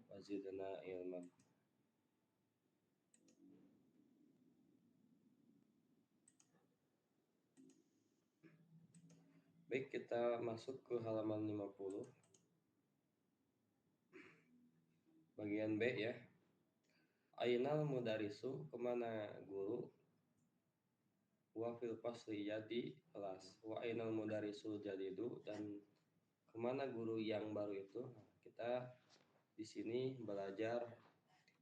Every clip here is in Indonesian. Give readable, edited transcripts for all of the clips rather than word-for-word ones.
wazidna ilman. Baik, kita masuk ke halaman 50. Bagian B ya. Ainal mudarisu, kemana guru? Wa fil fasli, ya di kelas. Wa ainal mudarisu jadidu, dan kemana guru yang baru itu? Kita di sini belajar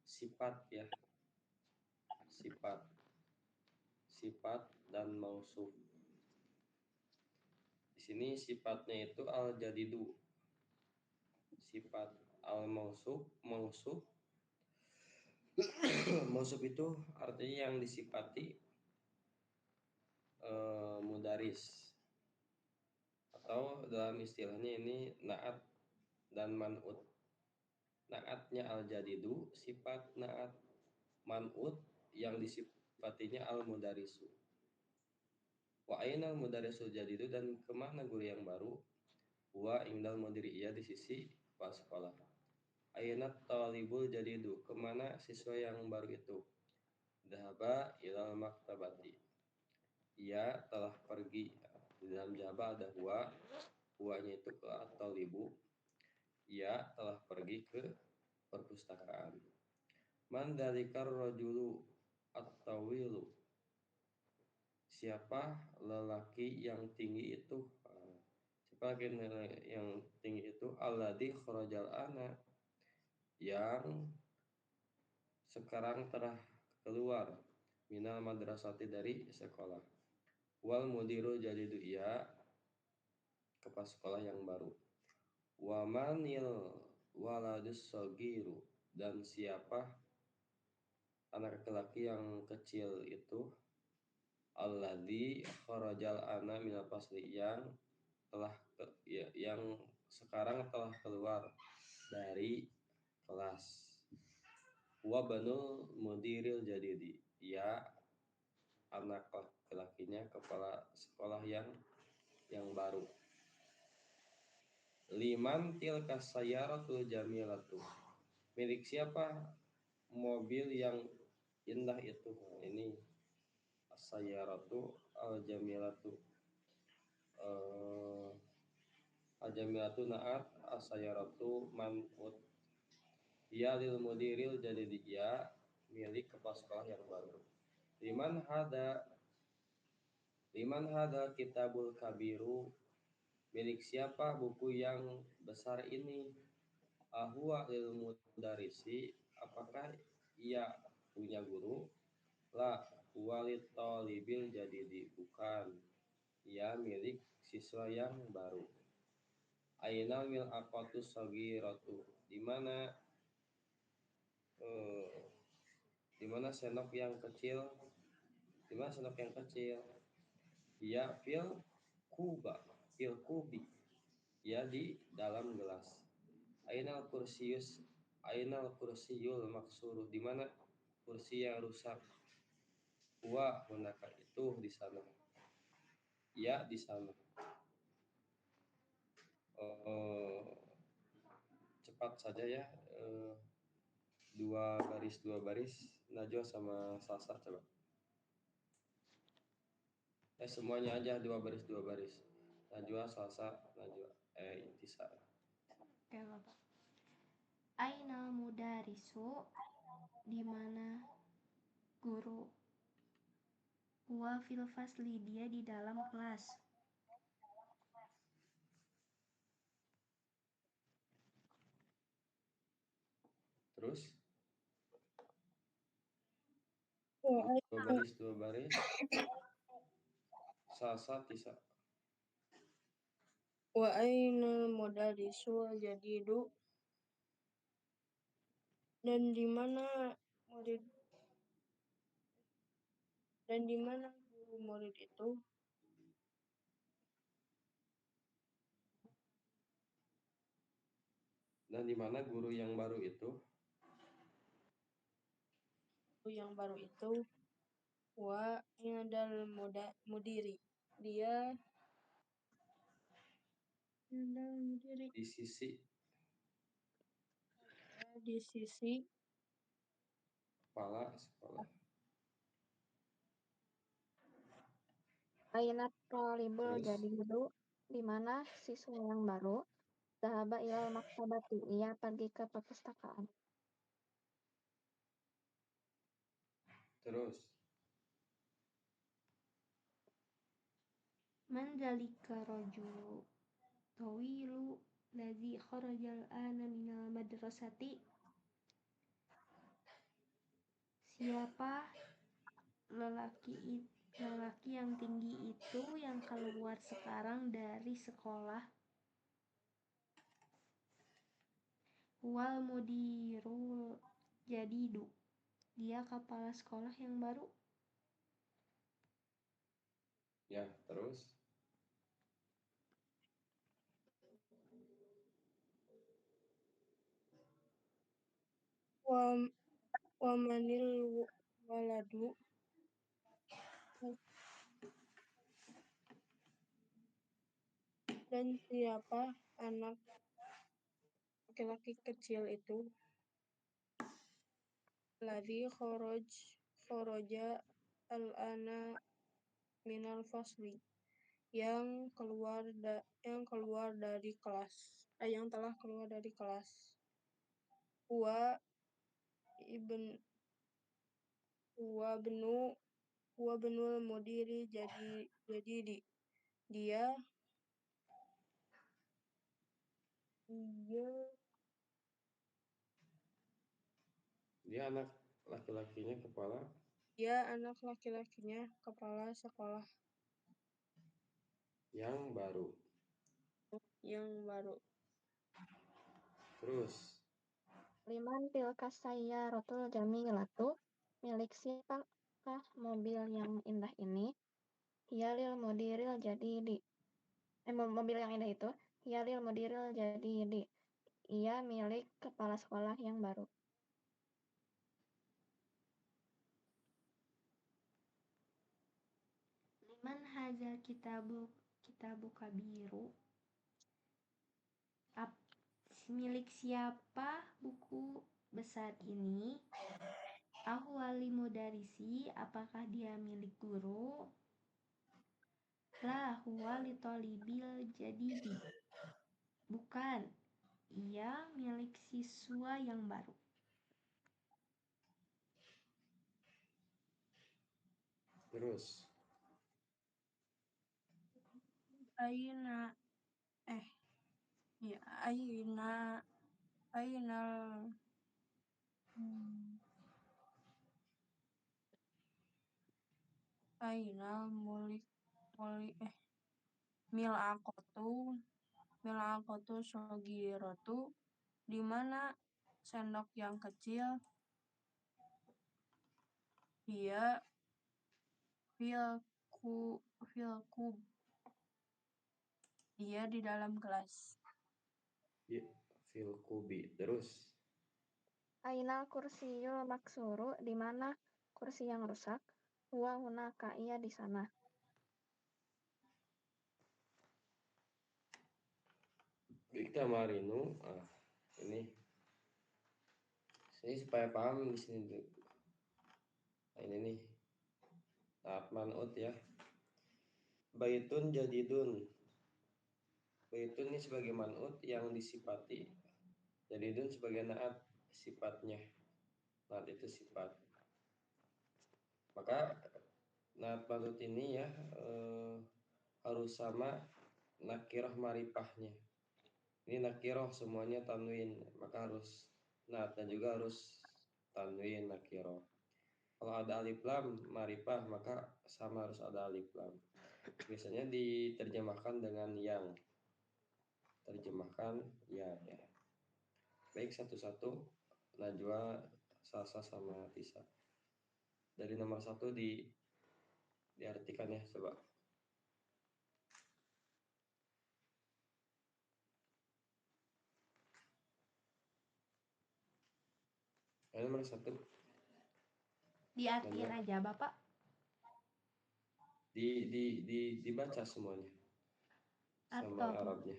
sifat ya, sifat dan mausuf. Di sini sifatnya itu al jadidu, sifat al mausuf. Mausuf itu artinya yang disifati mudaris, atau dalam istilahnya ini naat dan man'ut. Naatnya al jadidu, sifat naat. Man'ut yang disifatinya al mudarisu. Wa ainal mudarisu jadidu, dan kemana guru yang baru? Wa indal mudiri, iya di sisi kepala sekolah. Ainat talibul jadidu, kemana siswa yang baru itu? Dhahaba ilal maktabati, ia telah pergi. Di dalam jaba ada huanya itu ke at-talibu, ia telah pergi ke perpustakaan. Man dalikar rajulu at-tawilu, siapa lelaki yang tinggi itu? Siapa yang tinggi itu? Alladzi kharajal ana, yang sekarang telah keluar, minal madrasati, dari sekolah. Wal mudiru jadidu, iya kepala sekolah yang baru. Wa manil waladus sagiru, dan siapa anak laki-laki yang kecil itu? Alladzi kharajal ana minal fasli, yang yang sekarang telah keluar dari kelas. Wa banul mudiril jadidi, ya anak laki-lakinya kepala sekolah yang baru. Liman tilka sayyaratul jamilatu, milik siapa mobil yang indah itu? Ini as-sayyaratu al-jamilatu, al-jamilatu naat, as-sayyaratu man'ut. Ya lil mudiril, jadi dia milik kepala sekolah yang baru. Liman hada kitabul kabiru, milik siapa buku yang besar ini? Ahwa lil mudarisi, apakah ia punya guru? La walit talibil jadidi, bukan, ia milik siswa yang baru. Ainal mil aqatus sagiratu, di mana di mana senok yang kecil? Di mana senok yang kecil? Ya fil kubi, ya di dalam gelas. Ainal kursiyul maksuru, di mana kursi yang rusak? Wa hunaka, itu di sana, ya di sana. Cepat saja ya, dua baris Najwa sama Sasa, coba semuanya aja dua baris Najwa, Sasa, Intisar. Oke, Bapak. Ainal mudarisu, di mana guru? Wa fil fasli, dia di dalam kelas. Terus Wa dua baris Sasa, Tisa. ainal mudarisu jadidu, dan di mana guru murid itu? Dan di mana guru yang baru itu? Yang baru itu wa indal mudiri, dia indal mudiri, Di sisi di sisi kepala sekolah. Aina talibul Terus? jadidu, di mana siswa yang baru dhahaba ilal maktabati, ia pergi ke perpustakaan. Terus? Man dzalika rajulu tawilu ladzi kharajal ana minal madrasati. Siapa lelaki yang tinggi itu yang keluar sekarang dari sekolah? Wal mudirul jadidu, dia kepala sekolah yang baru. Ya, terus? wa manil waladu, dan siapa anak laki-laki kecil itu, ladzi kharaja al-ana minal fasli, yang telah keluar dari kelas. Huwa benul mudiri jadi dia Dia anak laki-lakinya kepala sekolah yang baru. Terus? Liman tilka sayyaratul jamilatu, milik siapakah mobil yang indah ini? Hiyalil mudiril jadidi. Mobil yang indah itu hiyalil mudiril jadidi, ia milik kepala sekolah yang baru. Liman hazal kitabu kabiru, milik siapa buku besar ini? Ahwali mudarisi, apakah dia milik guru? La huwa li talibil jadidi, bukan, ia milik siswa yang baru. Terus? Ainal milaqatu shogiratu, di mana sendok yang kecil? Dia fil kub, dia di dalam kelas. Ya, fil kubi. Terus? Ainal kursiyul maksuru, di mana kursi yang rusak? Huwa hunaka, ia di sana. Kita marinu, ini supaya paham di sini tuh. Nah, ini nih. Taat man'ut ya. Baitun jadidun. Baitun ini sebagai man'ut yang disifati. Jadidun sebagai naat sifatnya. Naat itu sifat. Maka naat man'ut ini ya harus sama nakirah maripahnya. Ini nakirah semuanya tanwin, maka harus naat dan juga harus tanwin nakirah. Kalau ada alif lam maripah maka sama harus ada alif lam. Biasanya diterjemahkan dengan yang. Terjemahkan ya. Baik, satu-satu. Najwa, Sasa sama Tisa. Dari nomor 1 diartikan ya, coba. Nomor 1 Diartiin aja Bapak. dibaca semuanya sama Arabnya.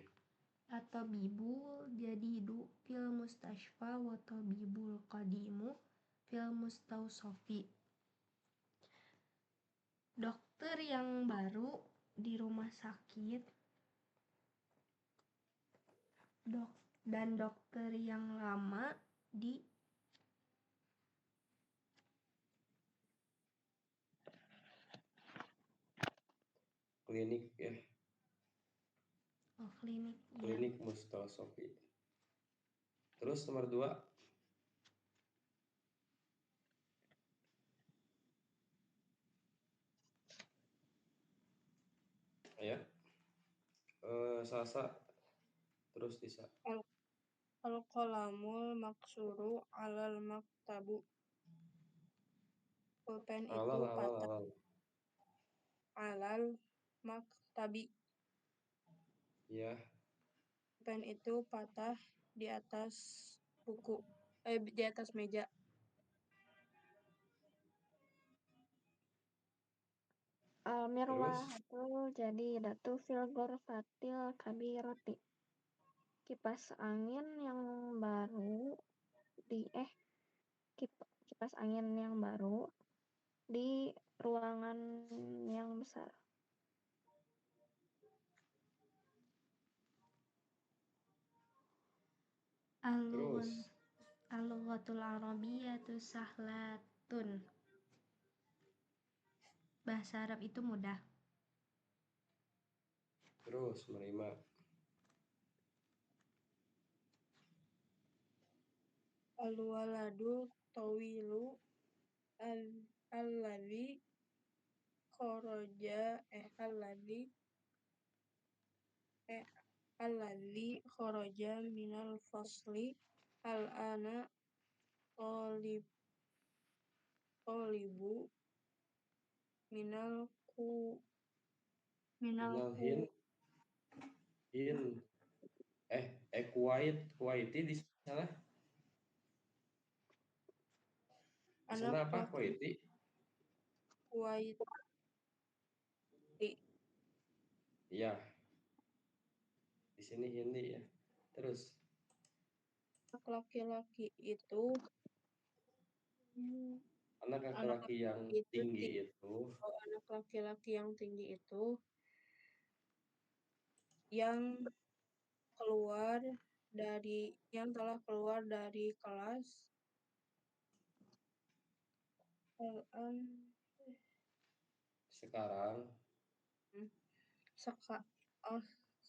Atau bibul jadidu fil mustashfa wa tabibul qadimu fil mustausofi. Dokter yang baru di rumah sakit dan dokter yang lama di klinik ya, klinik ya. klinik Mustasofi. Terus nomor 2. Ya. Sasa terus Tisa. Al-qalamul maksuru alal maktabu. Pulpen itu Alal. patah alal maktabi. Ya. Pulpen itu patah di atas buku, di atas meja. Al-mirwahatul jadidatu fil ghurfatil kabirati. Kipas angin yang baru kipas angin yang baru di ruangan yang besar. Terus Al-lughatul arabiyyatu sahlatun. Bahasa Arab itu mudah. Terus menerima. Al-waladu tawilu alladhi kharaja minal fasli al-ana talibu minal Kuwaiti di sana. Di sana apa Kuwaiti? Iya. Di sini Hindi ya. Terus anak laki-laki itu anak laki-laki yang tinggi itu anak laki-laki yang tinggi itu yang telah keluar dari kelas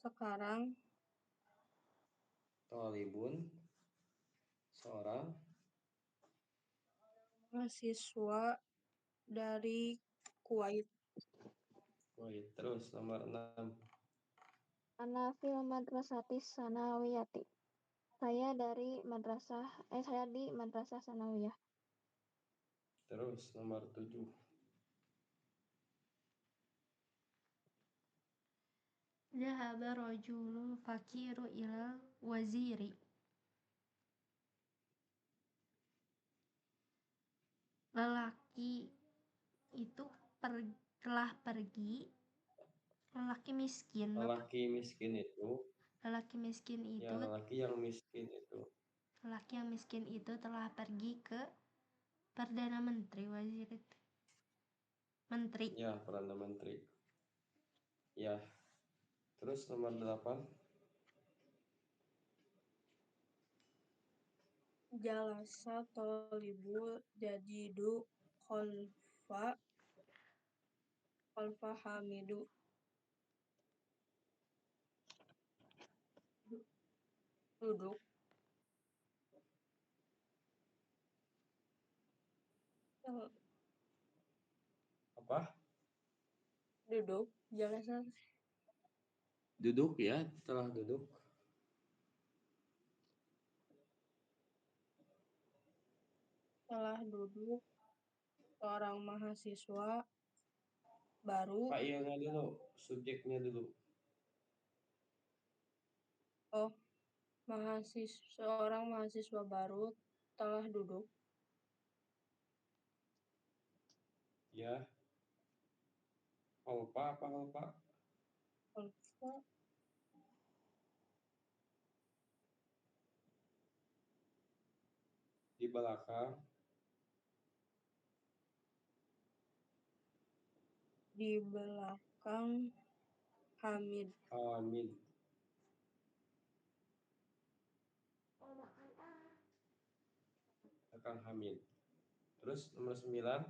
sekarang Thalibun, seorang mahasiswa dari Kuwait. Terus nomor 6. Ana fil madrasatis sanawiyati. Saya di madrasah sanawiyah. Terus nomor 7. Dhahaba rajulul fakiru ilal waziri. Lelaki itu telah pergi. Lelaki miskin itu lelaki yang miskin itu telah pergi ke Perdana Menteri. Wazir itu menteri. Ya, Perdana Menteri. Ya. Terus nomor 8. Jalasa talibul jadidu khalfa hamidu. Duduk Apa? jalasa Duduk ya, telah duduk. seorang mahasiswa baru. Pak Ilnya dulu, subjeknya dulu. Seorang mahasiswa baru telah duduk. Ya. Apa? belakang Di belakang Hamid. Hamid. Belakang Hamid. Terus nomor 9.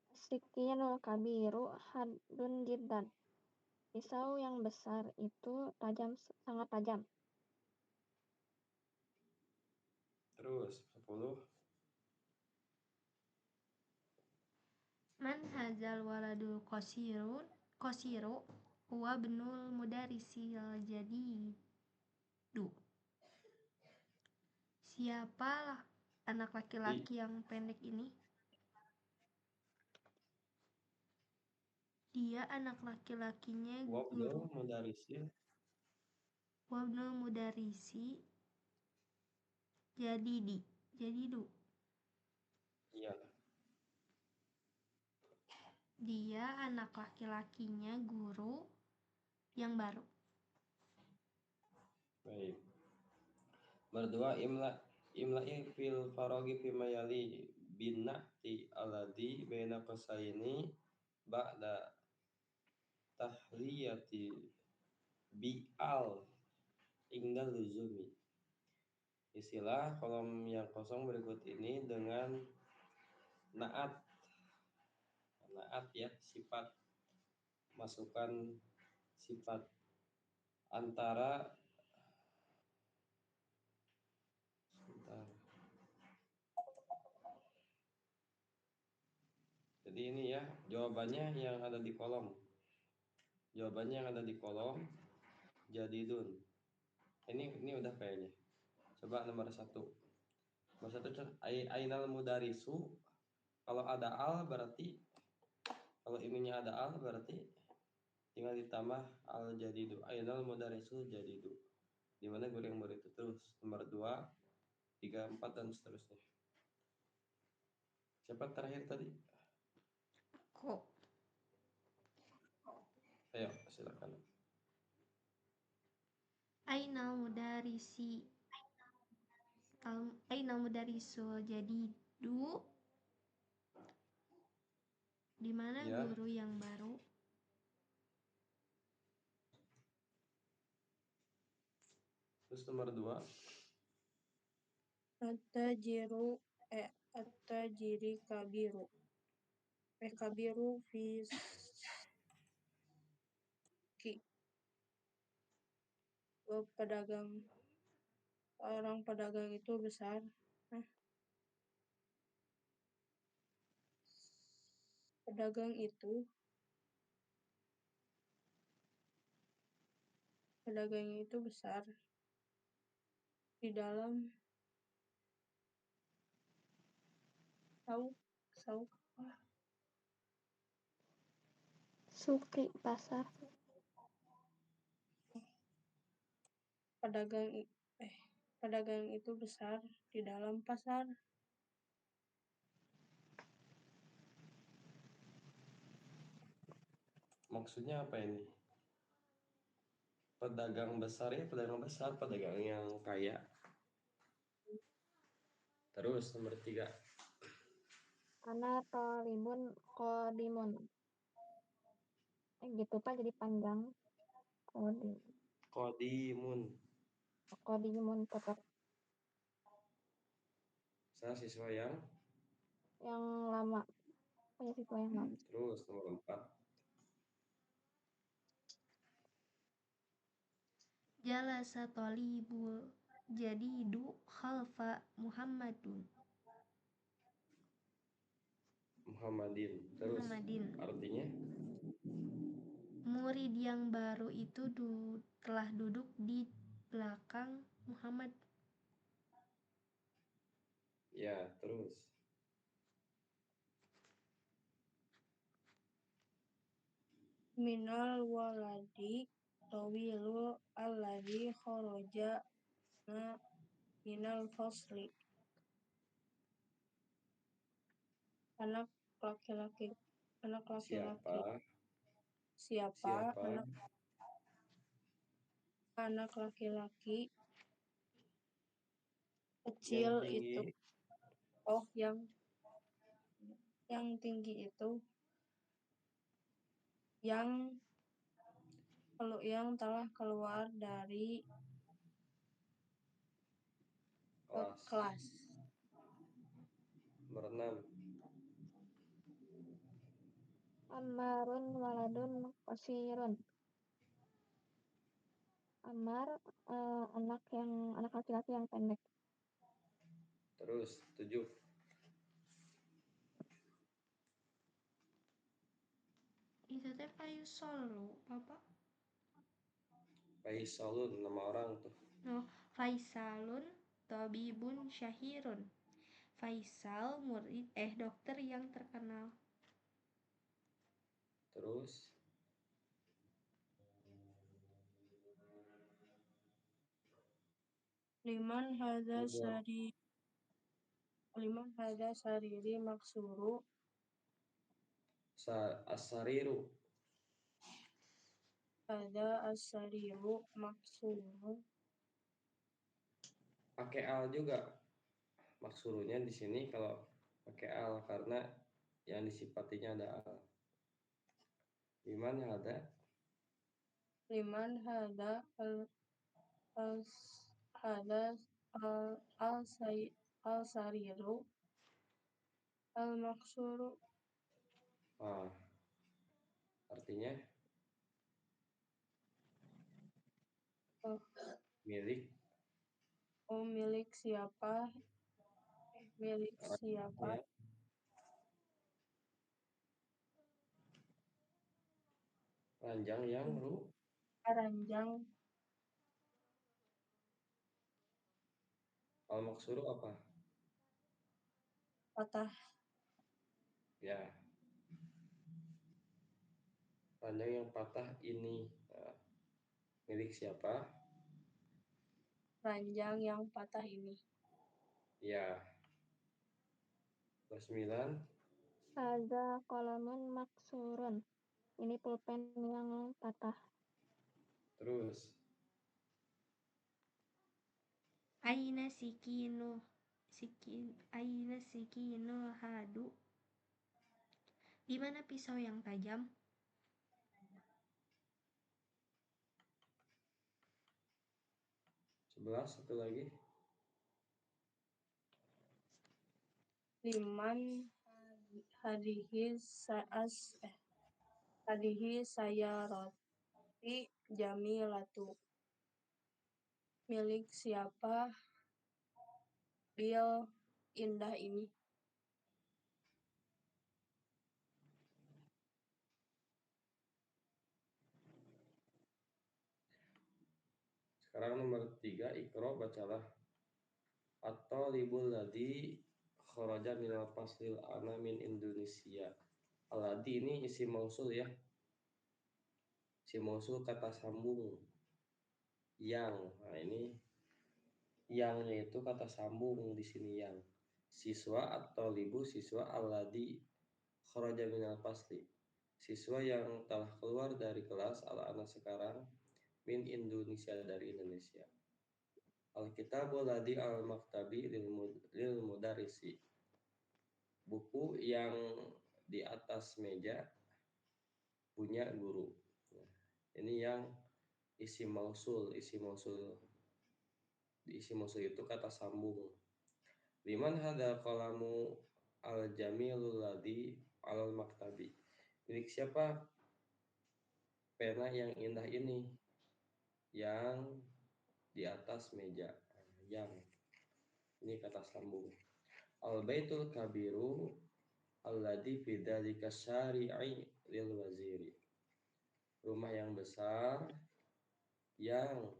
Sikinul kabiru hadun jiddan. Pisau yang besar itu sangat tajam. Terus 10. Man hazal waladul qasiru huwa benul mudarisil jadidu. Siapa anak laki-laki yang pendek ini? Dia anak laki-lakinya guru. Wabnu mudarisil. Wabnul mudarisi jadidu. Iya. Dia anak laki-lakinya guru yang baru. Baik. Berdua imla'i fil farogi fi mayali binati alladhi baina qasaini ba'da tahliyati bi'al ingdal luzumi. Istilah kolom yang kosong berikut ini dengan naat ya, sifat, masukkan sifat antara sebentar. Jadi ini ya jawabannya yang ada di kolom. Jawabannya yang ada di kolom jadidun. Ini udah kayaknya. Coba nomor 1. Nomor 1 ainal mudarisu. Kalau ada al berarti, kalau ininya ada al berarti tinggal ditambah al jadidu. Ainal mudarisu jadidu. Di mana guru yang baru itu. Terus nomor 2, 3, 4 dan seterusnya. Siapa terakhir tadi? Kok Ayo silakan. Ainal mudarisul jadidu. Di mana Ya. guru yang baru? Terus nomor 2. At-tajiri kabiru. Kabiru orang pedagang itu besar. Pedagang itu besar di dalam Suki pasar. Pedagang itu besar di dalam pasar. Maksudnya apa ini? Pedagang besar ya, pedagang yang kaya. Terus nomor 3. Ana tolibun kodimun. Gitu Pak, jadi panjang. Kodimun tetap Saya siswa yang lama. Punya siswa yang lama. Terus nomor 4. Jalasa tolibul jadidu khalfa Muhammadin. Terus Muhammadin. artinya Murid yang baru itu telah duduk di belakang Muhammad. ya, terus Minal waladi tawilu alladhi kharaja minal fasli. Anak laki-laki siapa anak laki-laki yang kecil tinggi itu Oh, yang tinggi itu yang telah keluar dari kelas. Berenam. Ammarun waladun qasirun. Ammar anak laki-laki yang pendek. Terus 7. Itu teh Faisal lo, Bapak. Faisalun nama orang tuh. No, Faisalun tabibun syahirun. Faisal murid dokter yang terkenal. Terus Liman hadza sariri maksuru. Asariru. Hadza asariru maksuru. Pakai al juga. Maksurunya di sini kalau pakai al karena yang disifatinya ada al. Liman hadza al sariru al maksuru. Artinya milik. Milik siapa? Ya. Ranjang yang Ranjang. al maksuru apa? Patah. Ya. Ranjang yang patah ini milik siapa? Ranjang yang patah ini. Ya. 9. Hadza qalamun maksurun. Ini pulpen yang patah. Terus Aina sikinu hadu. Di mana pisau yang tajam? 11 satu lagi. Liman hadihi sayaroti jamilatu. Milik siapa bil indah ini? Sekarang nomor 3, Iqra, bacalah. At-talibul ladzi kharaja minal faslil ana min Indonesia. Alladzi ini isim mausul ya. Isim mausul kata sambung. Yang. Nah, ini yangnya itu kata sambung di sini yang. Siswa atau libu siswa alladzi kharaja minal fasli. Siswa yang telah keluar dari kelas ala-ana sekarang min Indonesia dari Indonesia. Al-kitabu ladzi al-maktabi lil mudarrisi. Buku yang di atas meja punya guru. Nah, ini yang isim mausul. Isim mausul itu kata sambung. Liman hadal qalamu al-jamilul ladzi al-maktabi. Milik siapa pena yang indah ini yang di atas meja? Yang ini kata sambung. Al-baitul kabiru alladzi fi dzalika syari'i lil waziri. Rumah yang besar yang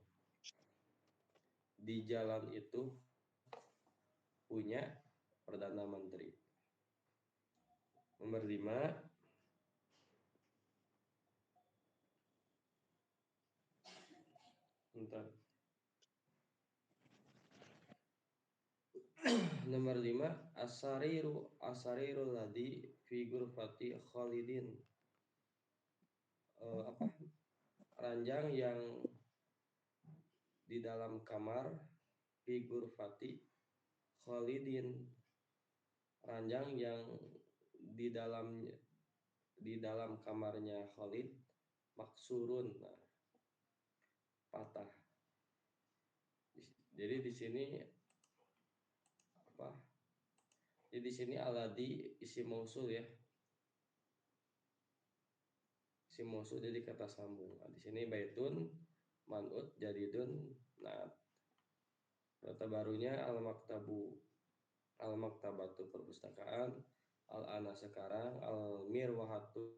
di jalan itu punya Perdana Menteri. Nomor 5. Nomor 5, asariru ladzi fi ghurfati Khalidin. Ranjang yang di dalam kamar fi ghurfati Khalidin ranjang yang di dalam kamarnya Khalid maksurun, nah, patah. Jadi di sini apa? Jadi di sini aladi isim mausul ya. Isim mausul jadi kata sambung. Nah, di sini baitun man'ut jadidun naat. Kata barunya al maktabatu perpustakaan, al ana sekarang, al mirwahatu